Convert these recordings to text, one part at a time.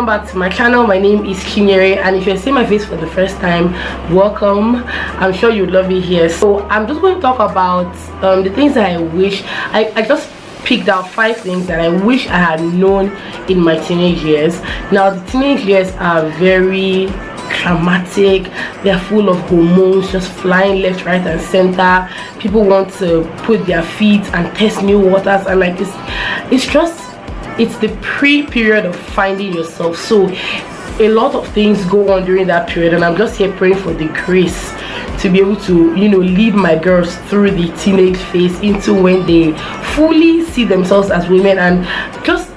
back to my channel. My name is Chinyere, and if you're seeing my face for the first time, welcome. I'm sure you'd love it here. So I'm just going to talk about the things that I wish I just picked out 5 things that I wish I had known in my teenage years. Now the teenage years are very traumatic. They're full of hormones just flying left, right and center. People want to put their feet and test new waters, and like it's the pre-period of finding yourself. So a lot of things go on during that period, and I'm just here praying for the grace to be able to, you know, lead my girls through the teenage phase into when they fully see themselves as women and just,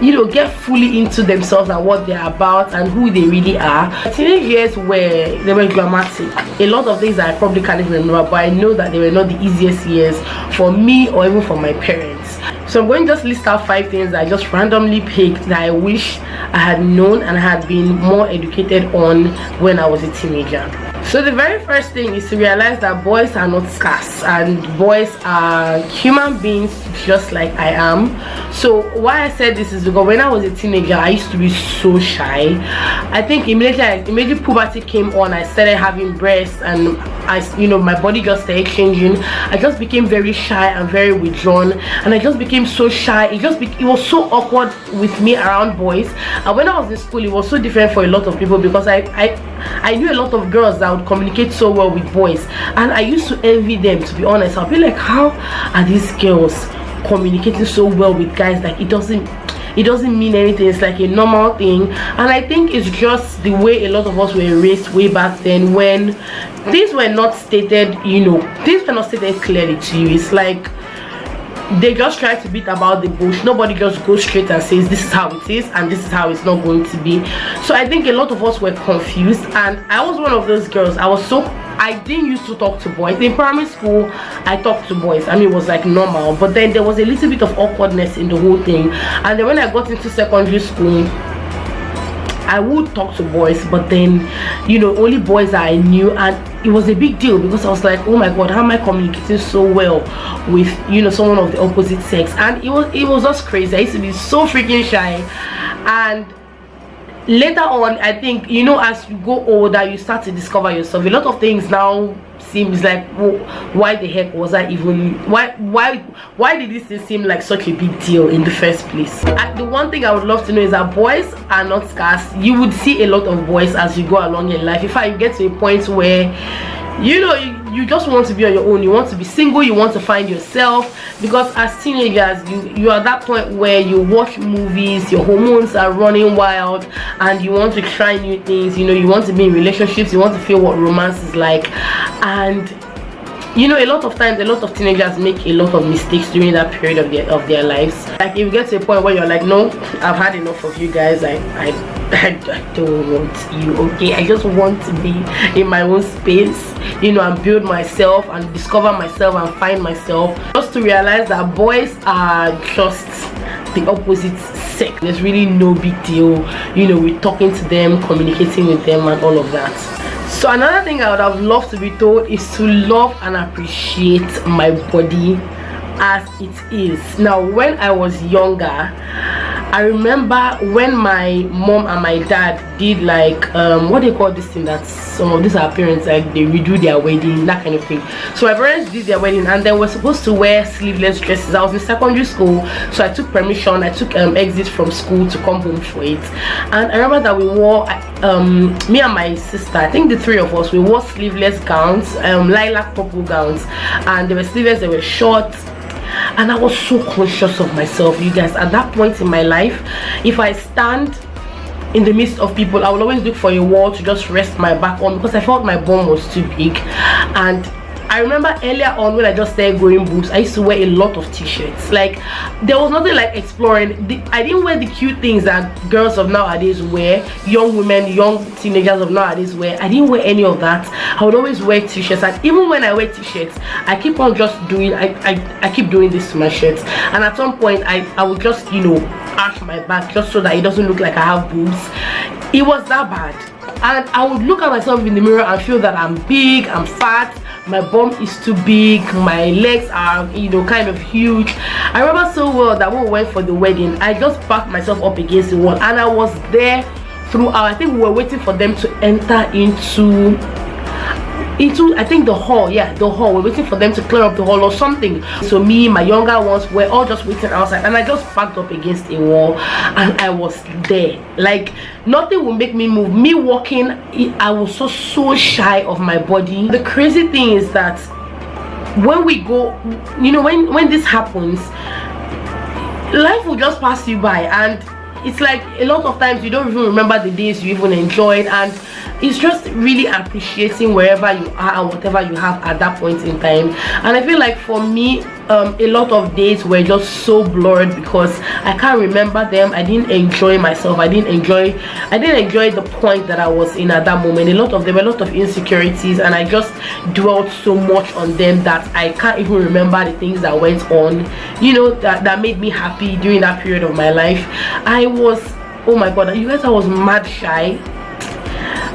you know, get fully into themselves and what they're about and who they really are. Teenage years they were dramatic. A lot of things I probably can't even remember, but I know that they were not the easiest years for me or even for my parents. So I'm going to just list out 5 things that I just randomly picked that I wish I had known and had been more educated on when I was a teenager. So the very first thing is to realize that boys are not scarce, and boys are human beings just like I am. So why I said this is because when I was a teenager, I used to be so shy. I think immediately puberty came on, I started having breasts, and my body just started changing. I just became very shy and very withdrawn, and I just became so shy. It was so awkward with me around boys. And when I was in school, it was so different for a lot of people because I knew a lot of girls that would communicate so well with boys, and I used to envy them, to be honest. I'll be like, how are these girls communicating so well with guys? Like it doesn't mean anything. It's like a normal thing. And I think it's just the way a lot of us were raised way back then, when things were not stated, things were not stated clearly to you. It's like they just try to beat about the bush. Nobody just goes straight and says this is how it is and this is how it's not going to be. So I think a lot of us were confused, and I was one of those girls. I didn't used to talk to boys. In primary school, I talked to boys. I mean, it was like normal, but then there was a little bit of awkwardness in the whole thing. And then when I got into secondary school, I would talk to boys, but then only boys that I knew, and it was a big deal because I was like, oh my god, how am I communicating so well with someone of the opposite sex? And it was just crazy. I used to be so freaking shy. And later on, I think as you go older, you start to discover yourself. A lot of things now seems like, well, why the heck was I even, why did this thing seem like such a big deal in the first place? And the one thing I would love to know is that boys are not scarce. You would see a lot of boys as you go along in life. In fact, you get to a point where you just want to be on your own. You want to be single. You want to find yourself, because as teenagers you are at that point where you watch movies, your hormones are running wild, and you want to try new things. You want to be in relationships. You want to feel what romance is like. And a lot of times, a lot of teenagers make a lot of mistakes during that period of their lives. Like if you get to a point where you're like, no, I've had enough of you guys. I don't want you. Okay, I just want to be in my own space, and build myself and discover myself and find myself. Just to realize that boys are just the opposite sex. There's really no big deal, with talking to them, communicating with them, and all of that. So another thing I would have loved to be told is to love and appreciate my body as it is. Now when I was younger, I remember when my mom and my dad did like what they call this thing that some of these are parents, like they redo their wedding, that kind of thing. So my parents did their wedding, and they were supposed to wear sleeveless dresses. I was in secondary school, so I took permission. I took exit from school to come home for it. And I remember that we wore me and my sister, I think the 3 of us, we wore sleeveless gowns, lilac purple gowns, and they were sleeveless, they were short. And I was so conscious of myself, you guys. At that point in my life, if I stand in the midst of people, I will always look for a wall to just rest my back on, because I felt my bum was too big. And I remember earlier on when I just started growing boobs, I used to wear a lot of t-shirts. Like there was nothing like exploring. I didn't wear the cute things that girls of nowadays wear, young women, young teenagers of nowadays wear. I didn't wear any of that. I would always wear t-shirts, and even when I wear t-shirts, I keep on just doing I keep doing this to my shirts. And at some point I would just arch my back just so that it doesn't look like I have boobs. It was that bad. And I would look at myself in the mirror and feel that I'm big, I'm fat, my bum is too big, my legs are kind of huge. I remember so well that when we went for the wedding, I just backed myself up against the wall, and I was there throughout. I think we were waiting for them to enter into I think the hall. Yeah, the hall. We're waiting for them to clear up the hall or something. So me, my younger ones, we're all just waiting outside, and I just backed up against a wall and I was there. Like nothing will make me move. Me walking, I was so shy of my body. The crazy thing is that when we go, you know, when this happens, life will just pass you by, and it's like a lot of times you don't even remember the days you even enjoyed, and it's just really appreciating wherever you are and whatever you have at that point in time. And I feel like for me, a lot of days were just so blurred because I can't remember them. I didn't enjoy myself. I didn't enjoy the point that I was in at that moment. There were a lot of insecurities, and I just dwelt so much on them that I can't even remember the things that went on, you know, that made me happy during that period of my life. I was, oh my god, you guys, I was mad shy.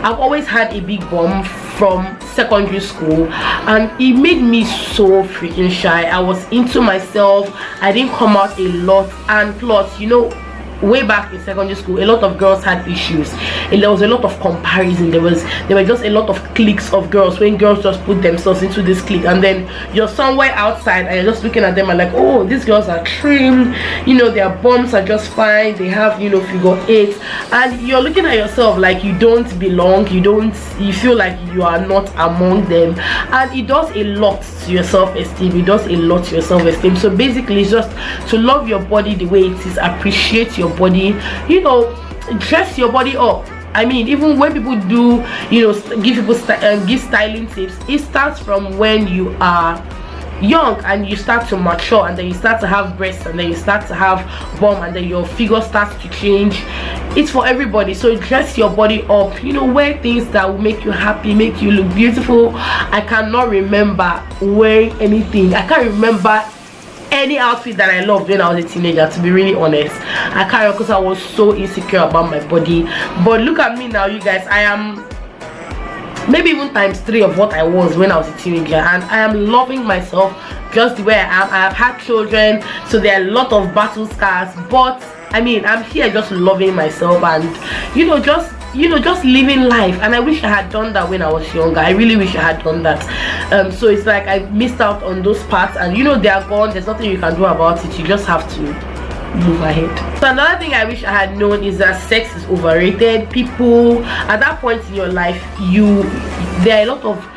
I've always had a big bum from secondary school, and it made me so freaking shy. I was into myself. I didn't come out a lot, and plus, you know, way back in secondary school, a lot of girls had issues, and there was a lot of comparison. There were just a lot of cliques of girls, when girls just put themselves into this clique, and then you're somewhere outside and you're just looking at them and like, oh, these girls are trim, you know, their bums are just fine, they have, you know, figure 8, and you're looking at yourself like you don't belong, you feel like you are not among them, and it does a lot to your self-esteem. It does a lot to your self-esteem. So basically, it's just to love your body the way it is, appreciate your body, you know, dress your body up. I mean, even when people do, you know, give styling tips, it starts from when you are young and you start to mature, and then you start to have breasts, and then you start to have bum, and then your figure starts to change. It's for everybody. So dress your body up, you know, wear things that will make you happy, make you look beautiful. I cannot remember wearing anything. I can't remember any outfit that I loved when I was a teenager, to be really honest. I can't remember because I was so insecure about my body. But look at me now, you guys. I am maybe even ×3 of what I was when I was a teenager, and I am loving myself just the way I am. I have had children, so there are a lot of battle scars, but I mean, I'm here just loving myself, and you know, just living life. And I wish I had done that when I was younger. I really wish I had done that. So it's like I missed out on those parts, and you know, they are gone. There's nothing you can do about it. You just have to move ahead. So another thing I wish I had known is that sex is overrated. People at that point in your life, there are a lot of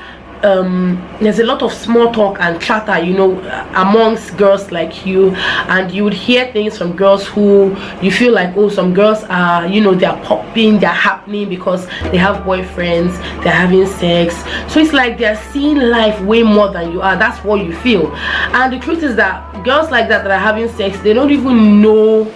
there's a lot of small talk and chatter, you know, amongst girls like you, and you would hear things from girls who you feel like, oh, some girls are, you know, they're popping, they're happening because they have boyfriends, they're having sex. So it's like they're seeing life way more than you are. That's what you feel. And the truth is that girls like that are having sex, they don't even know,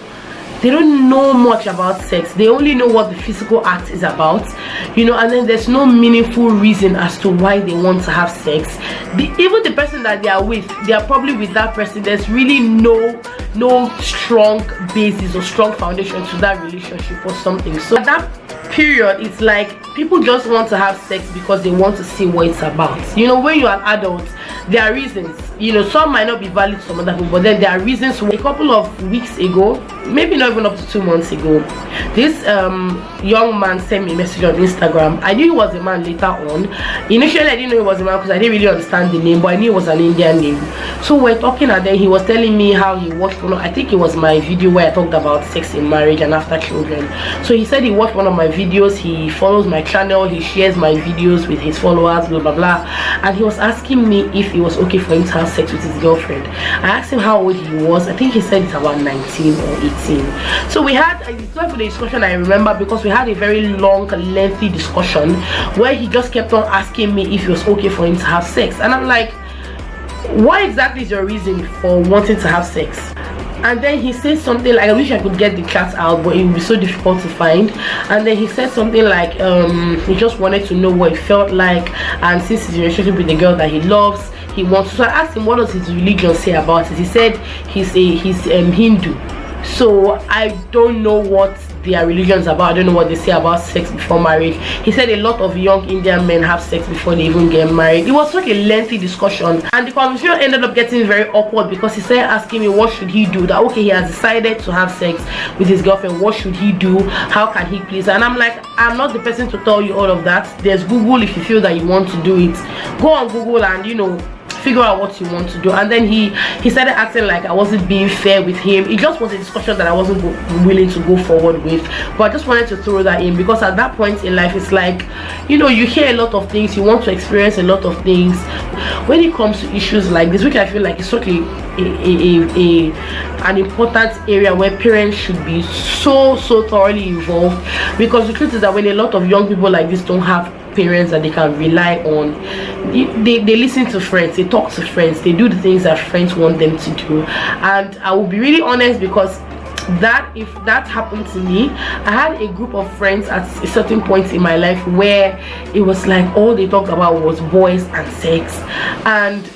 they don't know much about sex. They only know what the physical act is about, you know, and then there's no meaningful reason as to why they want to have sex. Even the person that they are with, they are probably with that person. There's really no strong basis or strong foundation to that relationship or something. So at that period, it's like people just want to have sex because they want to see what it's about. You know, when you're an adult, there are reasons, you know, some might not be valid to some other people, but then there are reasons. A couple of weeks ago, maybe not even up to 2 months ago, this young man sent me a message on Instagram. I knew he was a man later on. Initially I didn't know he was a man because I didn't really understand the name, but I knew it was an Indian name. So we're talking, and then he was telling me how he watched one of, I think it was my video where I talked about sex in marriage and after children. So he said he watched one of my videos, he follows my channel, he shares my videos with his followers, blah blah blah, and he was asking me if it was okay for him to have sex with his girlfriend. I asked him how old he was. I think he said it's about 19 or 18. So we had, it's not for the discussion I remember, because we had a very long, lengthy discussion where he just kept on asking me if it was okay for him to have sex, and I'm like, what exactly is your reason for wanting to have sex? And then he said something like, I wish I could get the chat out, but it would be so difficult to find. And then he said something like he just wanted to know what it felt like, and since he's in a relationship with the girl that he loves, he wants to. So I asked him, what does his religion say about it? He said he's Hindu. So I don't know what their religion is about. I don't know what they say about sex before marriage. He said a lot of young Indian men have sex before they even get married. It was such a lengthy discussion, and the conversation ended up getting very awkward because he started asking me what should he do. That okay, he has decided to have sex with his girlfriend, what should he do, how can he please her? And I'm like, I'm not the person to tell you all of that. There's Google. If you feel that you want to do it, go on Google and figure out what you want to do. And then he started acting like I wasn't being fair with him. It just was a discussion that I wasn't willing to go forward with, but I just wanted to throw that in because at that point in life it's like you hear a lot of things, you want to experience a lot of things. When it comes to issues like this, which I feel like is such an important area where parents should be so thoroughly involved, because the truth is that when a lot of young people like this don't have parents that they can rely on, they listen to friends, they talk to friends, they do the things that friends want them to do. And I will be really honest, because if that happened to me, I had a group of friends at a certain point in my life where it was like all they talked about was boys and sex. And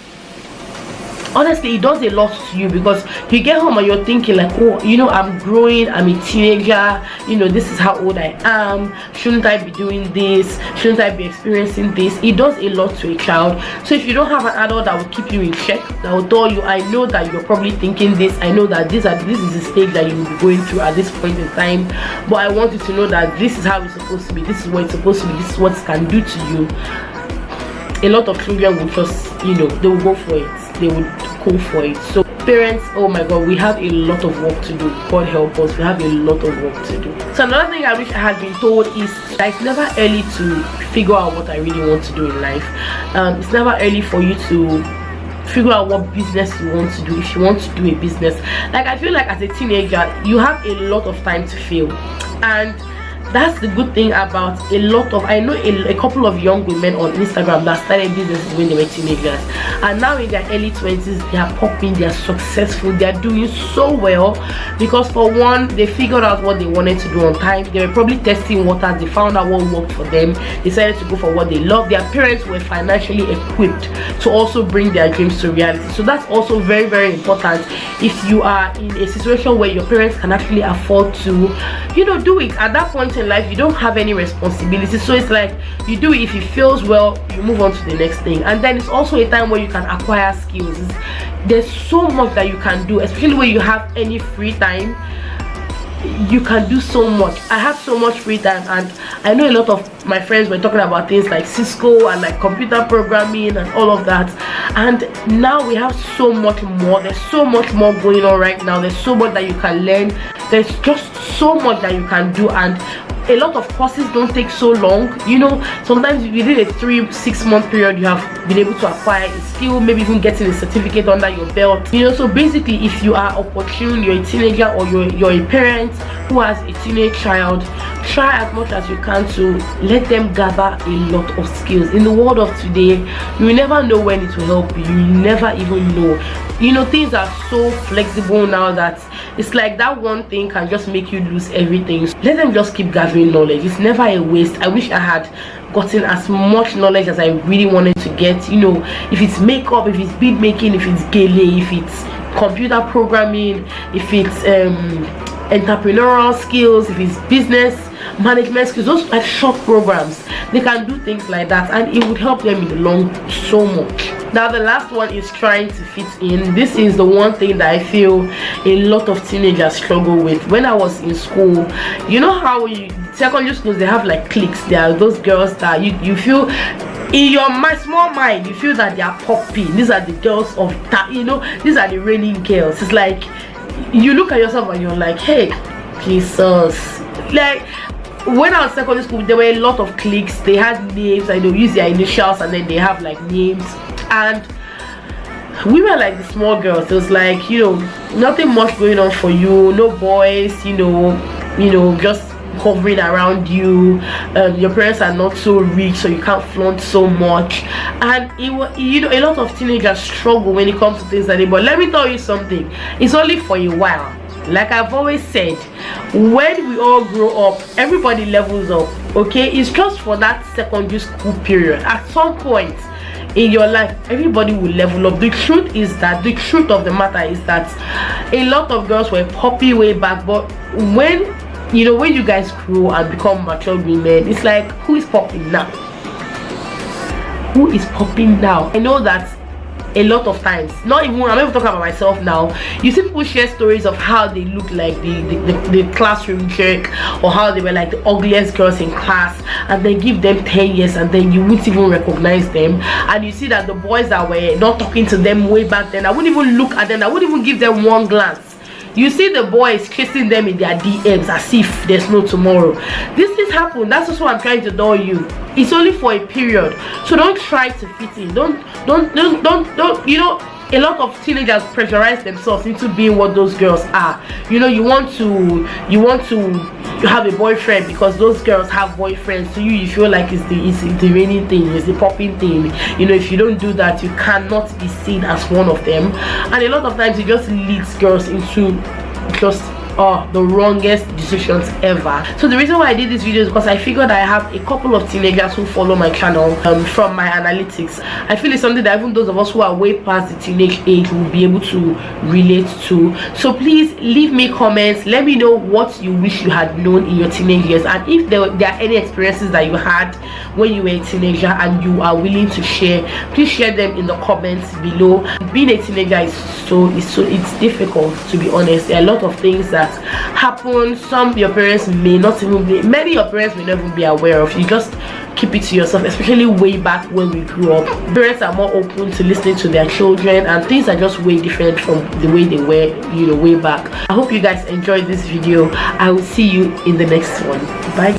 honestly, it does a lot to you, because you get home and you're thinking like, oh, I'm growing, I'm a teenager, this is how old I am, shouldn't I be doing this, shouldn't I be experiencing this? It does a lot to a child. So if you don't have an adult that will keep you in check, that will tell you, I know that you're probably thinking this, I know that this is the stage that you will be going through at this point in time, but I want you to know that this is how it's supposed to be, this is what it's supposed to be, this is what it can do to you. A lot of children will just, they will go for it, they would go for it. So parents, oh my god, we have a lot of work to do. God help us, we have a lot of work to do. So another thing I wish I had been told is that it's never early to figure out what I really want to do in life. It's never early for you to figure out what business you want to do. If you want to do a business, like I feel like as a teenager you have a lot of time to fail, and that's the good thing about I know a couple of young women on Instagram that started businesses when they were teenagers, and now in their early 20s they are popping, they are successful, they are doing so well, because for one, they figured out what they wanted to do on time. They were probably testing waters, they found out what worked for them, decided to go for what they love. Their parents were financially equipped to also bring their dreams to reality. So that's also very, very important if you are in a situation where your parents can actually afford to do it. At that point in life you don't have any responsibility, so it's like you do it. If it feels well, you move on to the next thing. And then it's also a time where you can acquire skills. There's so much that you can do, especially when you have any free time. You can do so much. I have so much free time, and I know a lot of my friends were talking about things like Cisco and like computer programming and all of that, and now we have so much more. There's so much more going on right now. There's so much that you can learn. There's just so much that you can do, and a lot of courses don't take so long. Sometimes within a 3-6 month period you have been able to acquire a skill, maybe even getting a certificate under your belt. So basically, if you are opportune, you're a teenager, or you're a parent who has a teenage child, try as much as you can to let them gather a lot of skills. In the world of today, you will never know when it will help you. You never even know. Things are so flexible now that it's like that one thing can just make you lose everything. So let them just keep gathering knowledge. It's never a waste. I wish I had gotten as much knowledge as I really wanted to get. If it's makeup, if it's bead making, if it's gele, if it's computer programming, if it's entrepreneurial skills, if it's business management skills, those like short programs, they can do things like that, and it would help them in the long so much. Now the last one is trying to fit in. This is the one thing that I feel a lot of teenagers struggle with. When I was in school, how secondary schools, they have like cliques. There are those girls that you feel in your small mind, you feel that they are popping. These are the girls of that, these are the reigning girls. It's like you look at yourself and you're like, hey, Jesus. Like when I was in secondary school, there were a lot of cliques. They had names, and they'll use their initials, and then they have like names. And we were like the small girls. It was like, nothing much going on for you, no boys, just hovering around you. Your parents are not so rich, so you can't flaunt so much. And a lot of teenagers struggle when it comes to things like that. But let me tell you something, it's only for a while. Like I've always said, when we all grow up, everybody levels up. Okay, it's just for that secondary school period. At some point in your life, everybody will level up. The truth of the matter is that a lot of girls were poppy way back, but when you know, when you guys grow and become mature women, it's like, who is popping now? Who is popping now? I know that a lot of times, I'm not even talking about myself now, you see people share stories of how they look like the classroom jerk, or how they were like the ugliest girls in class, and then give them 10 years and then you wouldn't even recognize them. And you see that the boys that were not talking to them way back then, I wouldn't even look at them, I wouldn't even give them one glance. You see the boys chasing them in their DMs as if there's no tomorrow. These things happen. That's also what I'm trying to tell you. It's only for a period, so don't try to fit in. Don't you know, a lot of teenagers pressurize themselves into being what those girls are. You know, you want to have a boyfriend because those girls have boyfriends. So you feel like it's the reigning thing, it's the popping thing. You know, if you don't do that, you cannot be seen as one of them. And a lot of times it just leads girls into just the wrongest decisions ever. So the reason why I did this video is because I figured I have a couple of teenagers who follow my channel. From my analytics, I feel it's something that even those of us who are way past the teenage age will be able to relate to. So please leave me comments, let me know what you wish you had known in your teenage years, and if there are any experiences that you had when you were a teenager and you are willing to share, please share them in the comments below. Being a teenager it's difficult, to be honest. There are a lot of things that happen. Some your parents may not even be, many your parents may not even be aware of. You just keep it to yourself, especially way back when we grew up. Parents are more open to listening to their children, and things are just way different from the way they were, you know, way back. I hope you guys enjoyed this video. I will see you in the next one. Bye.